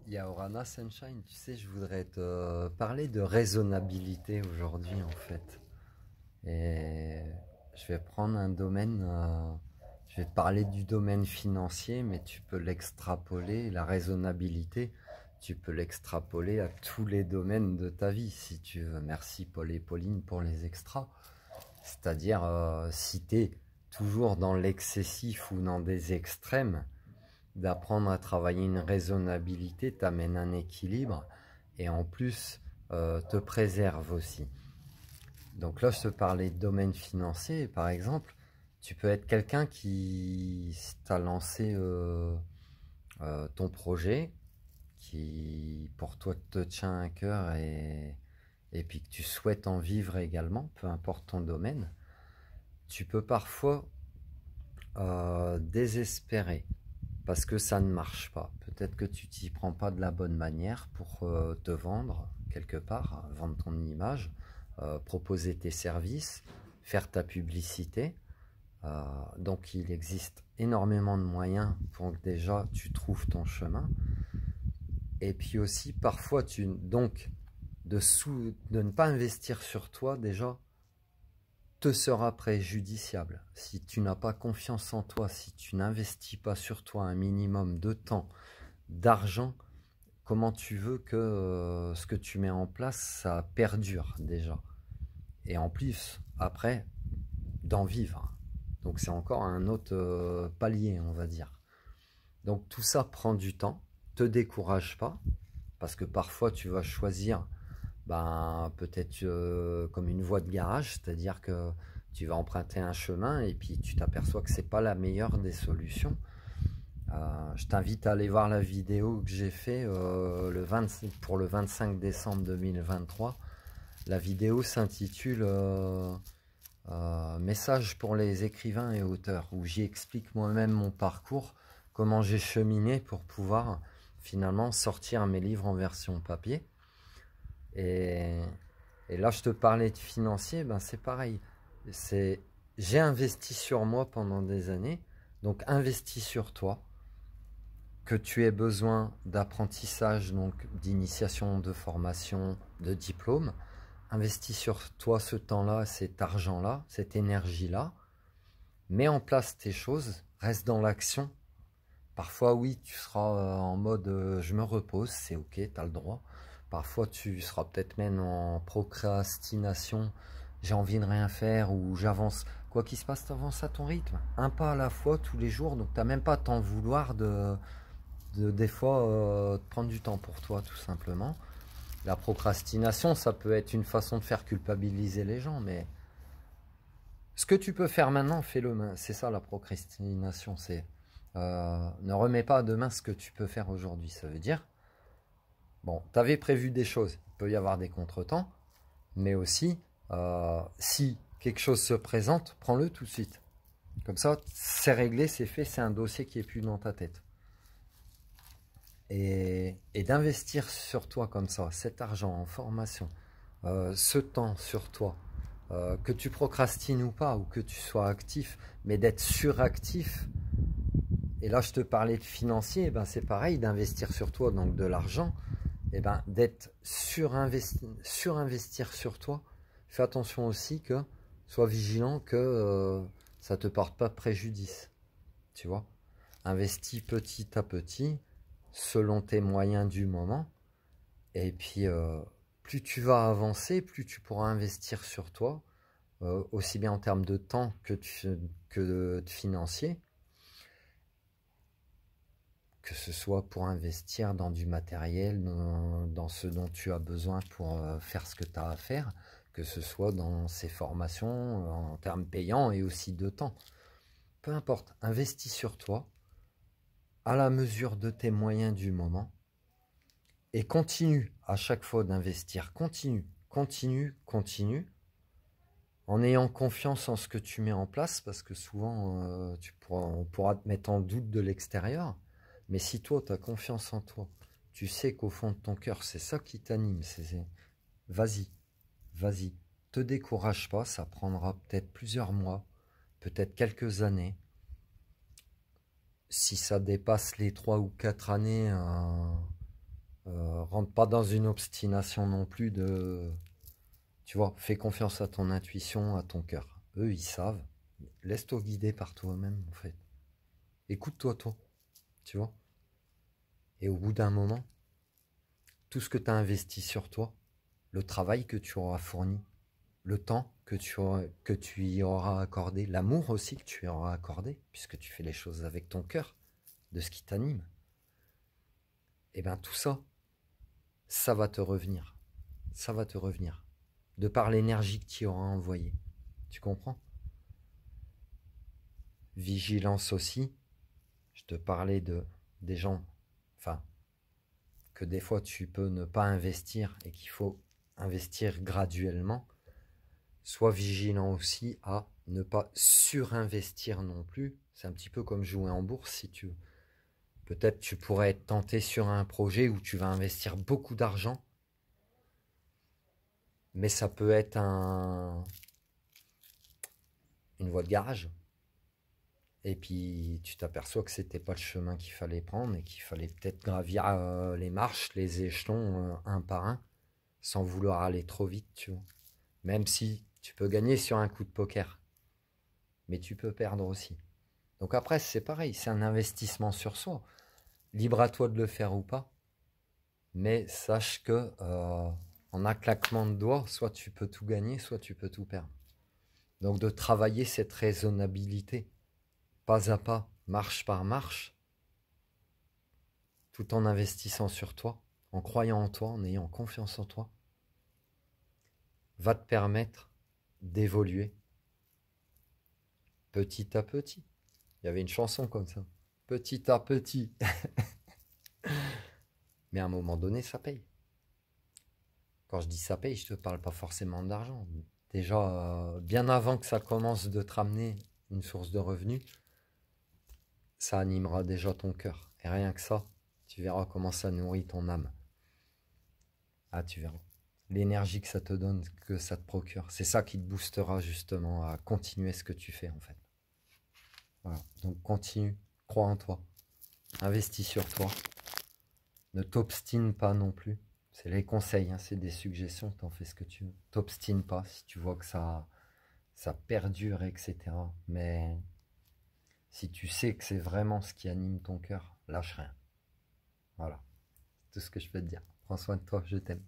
Yaorana Sunshine, tu sais, je voudrais te parler de raisonnabilité aujourd'hui en fait. Et je vais prendre un domaine, je vais te parler du domaine financier, mais tu peux l'extrapoler, la raisonnabilité, tu peux l'extrapoler à tous les domaines de ta vie si tu veux. Merci Paul et Pauline pour les extras. C'est-à-dire, si tu es toujours dans l'excessif ou dans des extrêmes, d'apprendre à travailler une raisonnabilité t'amène un équilibre et en plus te préserve aussi. Donc là, je te parlais de domaine financier, par exemple, tu peux être quelqu'un qui t'a lancé ton projet, qui pour toi te tient à cœur et puis que tu souhaites en vivre également, peu importe ton domaine. Tu peux parfois désespérer parce que ça ne marche pas. Peut-être que tu t'y prends pas de la bonne manière pour te vendre quelque part, vendre ton image, proposer tes services, faire ta publicité. Donc il existe énormément de moyens pour que déjà tu trouves ton chemin. Et puis aussi parfois donc de ne pas investir sur toi déjà te sera préjudiciable. Si tu n'as pas confiance en toi, si tu n'investis pas sur toi un minimum de temps, d'argent, comment tu veux que ce que tu mets en place, ça perdure déjà. Et en plus, après, d'en vivre. Donc c'est encore un autre palier, on va dire. Donc tout ça prend du temps. Te décourage pas, parce que parfois tu vas choisir peut-être comme une voie de garage, c'est-à-dire que tu vas emprunter un chemin et puis tu t'aperçois que c'est pas la meilleure des solutions. Je t'invite à aller voir la vidéo que j'ai fait pour le 25 décembre 2023. La vidéo s'intitule Message pour les écrivains et auteurs, où j'y explique moi-même mon parcours, comment j'ai cheminé pour pouvoir finalement sortir mes livres en version papier. Et là, je te parlais de financier, c'est pareil. J'ai investi sur moi pendant des années, donc investis sur toi. Que tu aies besoin d'apprentissage, donc d'initiation, de formation, de diplôme, investis sur toi ce temps-là, cet argent-là, cette énergie-là. Mets en place tes choses, reste dans l'action. Parfois, oui, tu seras en mode je me repose, c'est ok, tu as le droit. Parfois, tu seras peut-être même en procrastination, j'ai envie de rien faire ou j'avance. Quoi qu'il se passe, tu avances à ton rythme. Un pas à la fois, tous les jours, donc tu n'as même pas à t'en vouloir des fois prendre du temps pour toi, tout simplement. La procrastination, ça peut être une façon de faire culpabiliser les gens, mais ce que tu peux faire maintenant, fais-le. C'est ça la procrastination, c'est ne remets pas à demain ce que tu peux faire aujourd'hui. Ça veut dire, bon, tu avais prévu des choses, il peut y avoir des contretemps, mais aussi, si quelque chose se présente, prends-le tout de suite. Comme ça, c'est réglé, c'est fait, c'est un dossier qui est plus dans ta tête. Et d'investir sur toi comme ça, cet argent en formation, ce temps sur toi, que tu procrastines ou pas, ou que tu sois actif, mais d'être suractif. Et là, je te parlais de financier, c'est pareil, d'investir sur toi, donc de l'argent, d'être surinvestir sur toi. Fais attention aussi que, sois vigilant que ça ne te porte pas préjudice, tu vois. Investis petit à petit, selon tes moyens du moment, et puis plus tu vas avancer, plus tu pourras investir sur toi, aussi bien en termes de temps que de financier, que ce soit pour investir dans du matériel, dans ce dont tu as besoin pour faire ce que tu as à faire, que ce soit dans ces formations en termes payants et aussi de temps. Peu importe, investis sur toi, à la mesure de tes moyens du moment, et continue à chaque fois d'investir, continue, en ayant confiance en ce que tu mets en place, parce que souvent on pourra te mettre en doute de l'extérieur, mais si toi tu as confiance en toi, tu sais qu'au fond de ton cœur c'est ça qui t'anime, vas-y, te décourage pas, ça prendra peut-être plusieurs mois, peut-être quelques années. Si ça dépasse les 3 ou 4 années, rentre pas dans une obstination non plus de... Tu vois, fais confiance à ton intuition, à ton cœur. Eux, ils savent. Laisse-toi guider par toi-même, en fait. Écoute-toi, toi. Tu vois. Et au bout d'un moment, tout ce que tu as investi sur toi, le travail que tu auras fourni, le temps que tu y auras accordé, l'amour aussi que tu y auras accordé, puisque tu fais les choses avec ton cœur, de ce qui t'anime, et bien tout ça, ça va te revenir. Ça va te revenir. De par l'énergie que tu auras envoyée. Tu comprends? Vigilance aussi. Je te parlais des gens, enfin, que des fois tu peux ne pas investir et qu'il faut investir graduellement. Sois vigilant aussi à ne pas surinvestir non plus. C'est un petit peu comme jouer en bourse si tu veux. Peut-être tu pourrais être tenté sur un projet où tu vas investir beaucoup d'argent, mais ça peut être une voie de garage. Et puis tu t'aperçois que c'était pas le chemin qu'il fallait prendre et qu'il fallait peut-être gravir les marches, les échelons un par un, sans vouloir aller trop vite, tu vois. Même si tu peux gagner sur un coup de poker, mais tu peux perdre aussi. Donc après, c'est pareil, c'est un investissement sur soi. Libre à toi de le faire ou pas, mais sache que en un claquement de doigts, soit tu peux tout gagner, soit tu peux tout perdre. Donc de travailler cette raisonnabilité, pas à pas, marche par marche, tout en investissant sur toi, en croyant en toi, en ayant confiance en toi, va te permettre d'évoluer petit à petit. Il y avait une chanson comme ça, petit à petit. Mais à un moment donné, ça paye. Quand je dis ça paye, je ne te parle pas forcément d'argent. Déjà, bien avant que ça commence de te ramener une source de revenus, ça animera déjà ton cœur. Et rien que ça, tu verras comment ça nourrit ton âme. Ah, tu verras. L'énergie que ça te donne, que ça te procure, c'est ça qui te boostera justement à continuer ce que tu fais en fait. Voilà. Donc continue, crois en toi, investis sur toi, ne t'obstine pas non plus. C'est les conseils, hein, c'est des suggestions, t'en fais ce que tu veux. T'obstine pas si tu vois que ça perdure, etc. Mais si tu sais que c'est vraiment ce qui anime ton cœur, lâche rien. Voilà, c'est tout ce que je peux te dire. Prends soin de toi, je t'aime.